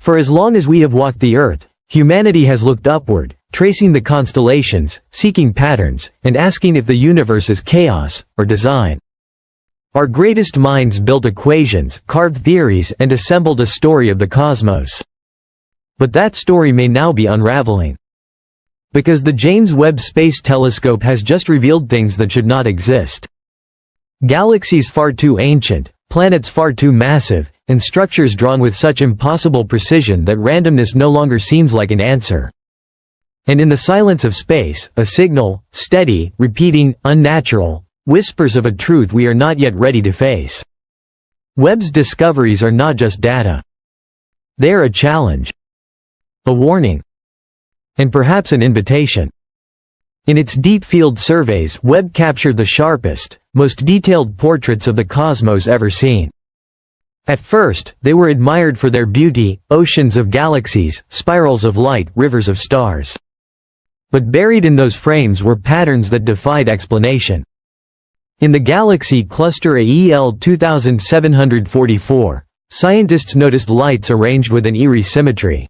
For as long as we have walked the earth, humanity has looked upward, tracing the constellations, seeking patterns, and asking if the universe is chaos or design. Our greatest minds built equations, carved theories, and assembled a story of the cosmos. But that story may now be unraveling. Because the James Webb Space Telescope has just revealed things that should not exist. Galaxies far too ancient, planets far too massive, and structures drawn with such impossible precision that randomness no longer seems like an answer. And in the silence of space, a signal, steady, repeating, unnatural, whispers of a truth we are not yet ready to face. Webb's discoveries are not just data. They are a challenge, a warning, and perhaps an invitation. In its deep field surveys, Webb captured the sharpest, most detailed portraits of the cosmos ever seen. At first, they were admired for their beauty, oceans of galaxies, spirals of light, rivers of stars. But buried in those frames were patterns that defied explanation. In the galaxy cluster AEL 2744, scientists noticed lights arranged with an eerie symmetry.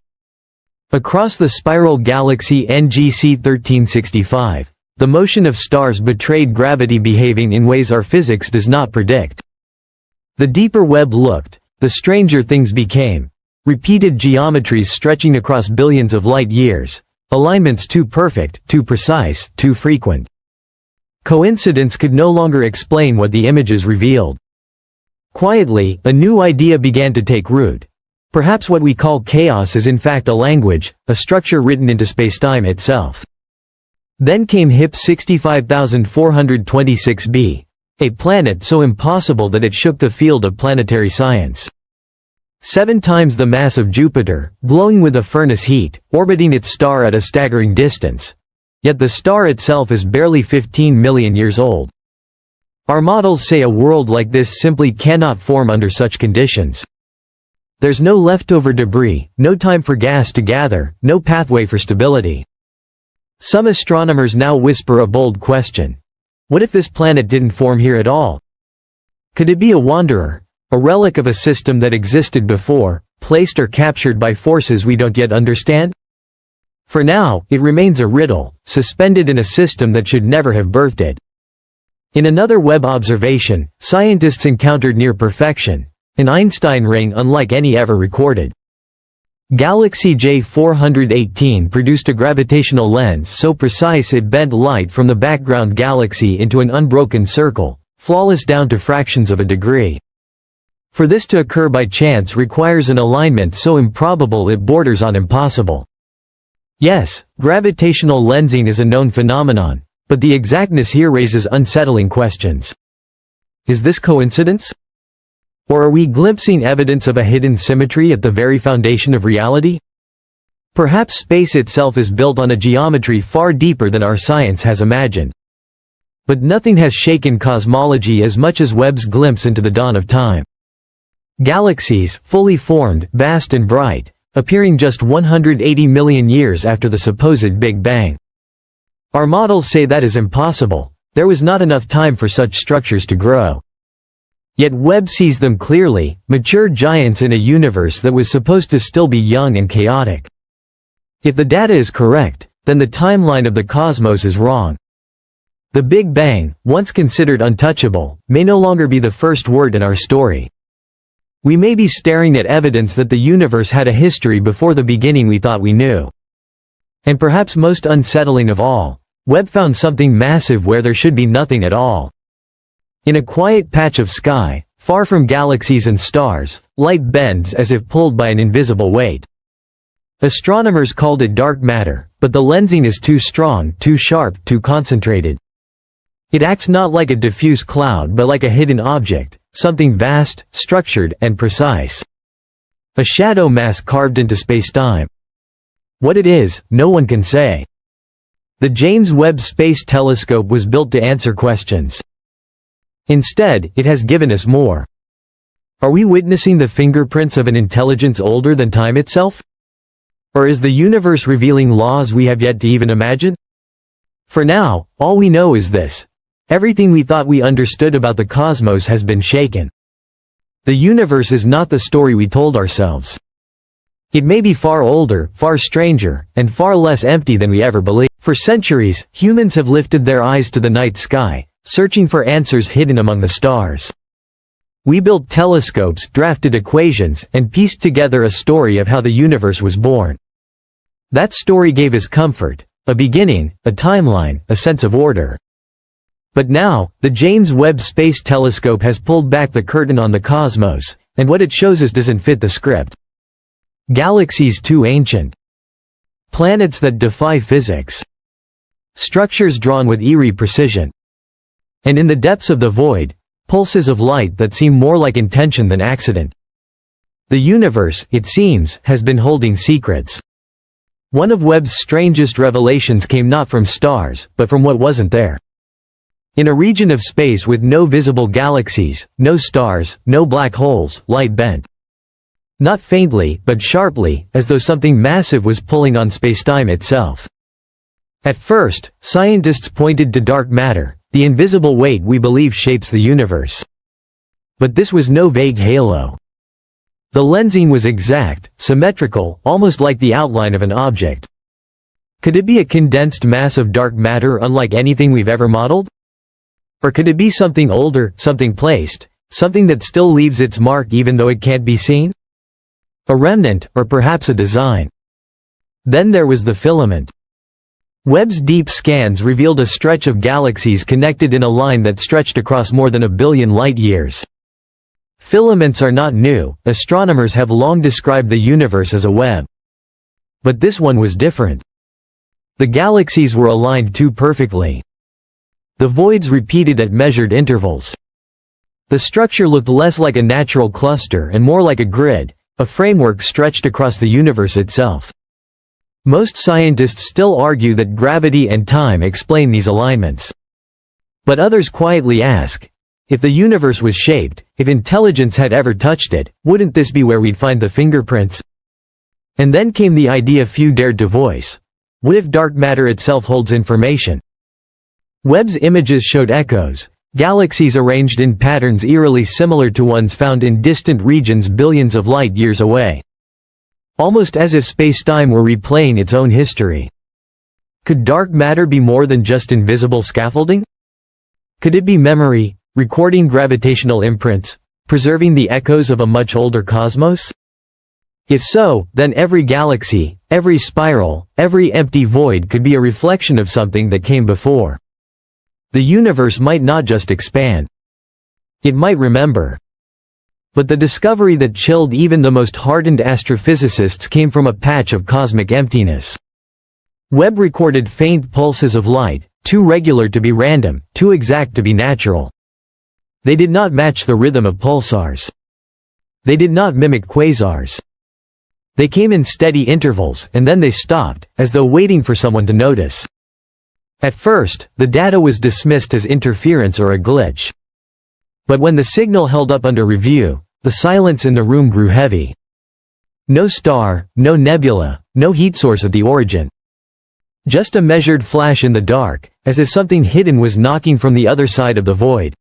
Across the spiral galaxy NGC 1365, the motion of stars betrayed gravity behaving in ways our physics does not predict. The deeper Webb looked, the stranger things became. Repeated geometries stretching across billions of light years, alignments too perfect, too precise, too frequent. Coincidence could no longer explain what the images revealed. Quietly, a new idea began to take root. Perhaps what we call chaos is in fact a language, a structure written into spacetime itself. Then came HIP 65426b, a planet so impossible that it shook the field of planetary science. 7 times the mass of Jupiter, glowing with a furnace heat, orbiting its star at a staggering distance. Yet the star itself is barely 15 million years old. Our models say a world like this simply cannot form under such conditions. There's no leftover debris, no time for gas to gather, no pathway for stability. Some astronomers now whisper a bold question. What if this planet didn't form here at all? Could it be a wanderer, a relic of a system that existed before, placed or captured by forces we don't yet understand? For now, it remains a riddle, suspended in a system that should never have birthed it. In another Webb observation, scientists encountered near perfection, an Einstein ring unlike any ever recorded. Galaxy J418 produced a gravitational lens so precise it bent light from the background galaxy into an unbroken circle, flawless down to fractions of a degree. For this to occur by chance requires an alignment so improbable it borders on impossible. Yes, gravitational lensing is a known phenomenon, but the exactness here raises unsettling questions. Is this coincidence? Or are we glimpsing evidence of a hidden symmetry at the very foundation of reality? Perhaps space itself is built on a geometry far deeper than our science has imagined. But nothing has shaken cosmology as much as Webb's glimpse into the dawn of time. Galaxies, fully formed, vast and bright, appearing just 180 million years after the supposed Big Bang. Our models say that is impossible. There was not enough time for such structures to grow. Yet Webb sees them clearly, mature giants in a universe that was supposed to still be young and chaotic. If the data is correct, then the timeline of the cosmos is wrong. The Big Bang, once considered untouchable, may no longer be the first word in our story. We may be staring at evidence that the universe had a history before the beginning we thought we knew. And perhaps most unsettling of all, Webb found something massive where there should be nothing at all. In a quiet patch of sky, far from galaxies and stars, light bends as if pulled by an invisible weight. Astronomers called it dark matter, but the lensing is too strong, too sharp, too concentrated. It acts not like a diffuse cloud but like a hidden object, something vast, structured, and precise. A shadow mass carved into spacetime. What it is, no one can say. The James Webb Space Telescope was built to answer questions. Instead, it has given us more. Are we witnessing the fingerprints of an intelligence older than time itself? Or is the universe revealing laws we have yet to even imagine? For now, all we know is this. Everything we thought we understood about the cosmos has been shaken. The universe is not the story we told ourselves. It may be far older, far stranger, and far less empty than we ever believed. For centuries, humans have lifted their eyes to the night sky, searching for answers hidden among the stars. We built telescopes, drafted equations, and pieced together a story of how the universe was born. That story gave us comfort, a beginning, a timeline, a sense of order. But now, the James Webb Space Telescope has pulled back the curtain on the cosmos, and what it shows us doesn't fit the script. Galaxies too ancient. Planets that defy physics. Structures drawn with eerie precision. And in the depths of the void, pulses of light that seem more like intention than accident. The universe, it seems, has been holding secrets. One of Webb's strangest revelations came not from stars, but from what wasn't there. In a region of space with no visible galaxies, no stars, no black holes, light bent. Not faintly, but sharply, as though something massive was pulling on spacetime itself. At first, scientists pointed to dark matter, the invisible weight we believe shapes the universe. But this was no vague halo. The lensing was exact, symmetrical, almost like the outline of an object. Could it be a condensed mass of dark matter unlike anything we've ever modeled? Or could it be something older, something placed, something that still leaves its mark even though it can't be seen? A remnant, or perhaps a design. Then there was the filament. Webb's deep scans revealed a stretch of galaxies connected in a line that stretched across more than 1 billion light-years. Filaments are not new, astronomers have long described the universe as a web. But this one was different. The galaxies were aligned too perfectly. The voids repeated at measured intervals. The structure looked less like a natural cluster and more like a grid, a framework stretched across the universe itself. Most scientists still argue that gravity and time explain these alignments. But others quietly ask, if the universe was shaped, if intelligence had ever touched it, wouldn't this be where we'd find the fingerprints? And then came the idea few dared to voice. What if dark matter itself holds information? Webb's images showed echoes, galaxies arranged in patterns eerily similar to ones found in distant regions billions of light-years away. Almost as if spacetime were replaying its own history. Could dark matter be more than just invisible scaffolding? Could it be memory, recording gravitational imprints, preserving the echoes of a much older cosmos? If so, then every galaxy, every spiral, every empty void could be a reflection of something that came before. The universe might not just expand. It might remember. But the discovery that chilled even the most hardened astrophysicists came from a patch of cosmic emptiness. Webb recorded faint pulses of light, too regular to be random, too exact to be natural. They did not match the rhythm of pulsars. They did not mimic quasars. They came in steady intervals, and then they stopped, as though waiting for someone to notice. At first, the data was dismissed as interference or a glitch. But when the signal held up under review, the silence in the room grew heavy. No star, no nebula, no heat source at the origin. Just a measured flash in the dark, as if something hidden was knocking from the other side of the void.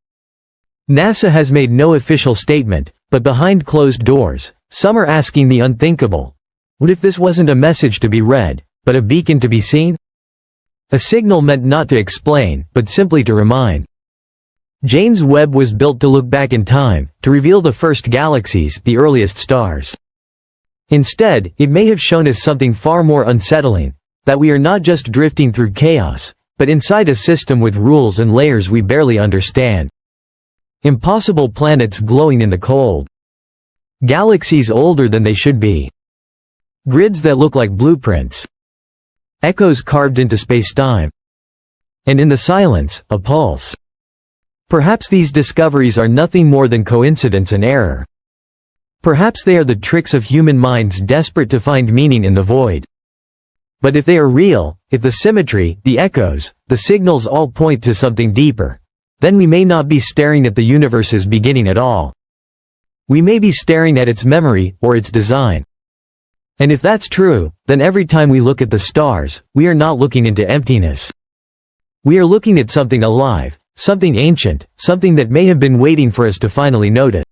NASA has made no official statement, but behind closed doors, some are asking the unthinkable. What if this wasn't a message to be read, but a beacon to be seen? A signal meant not to explain, but simply to remind. James Webb was built to look back in time, to reveal the first galaxies, the earliest stars. Instead, it may have shown us something far more unsettling, that we are not just drifting through chaos, but inside a system with rules and layers we barely understand. Impossible planets glowing in the cold. Galaxies older than they should be. Grids that look like blueprints. Echoes carved into space-time. And in the silence, a pulse. Perhaps these discoveries are nothing more than coincidence and error. Perhaps they are the tricks of human minds desperate to find meaning in the void. But if they are real, if the symmetry, the echoes, the signals all point to something deeper, then we may not be staring at the universe's beginning at all. We may be staring at its memory, or its design. And if that's true, then every time we look at the stars, we are not looking into emptiness. We are looking at something alive, something ancient, something that may have been waiting for us to finally notice.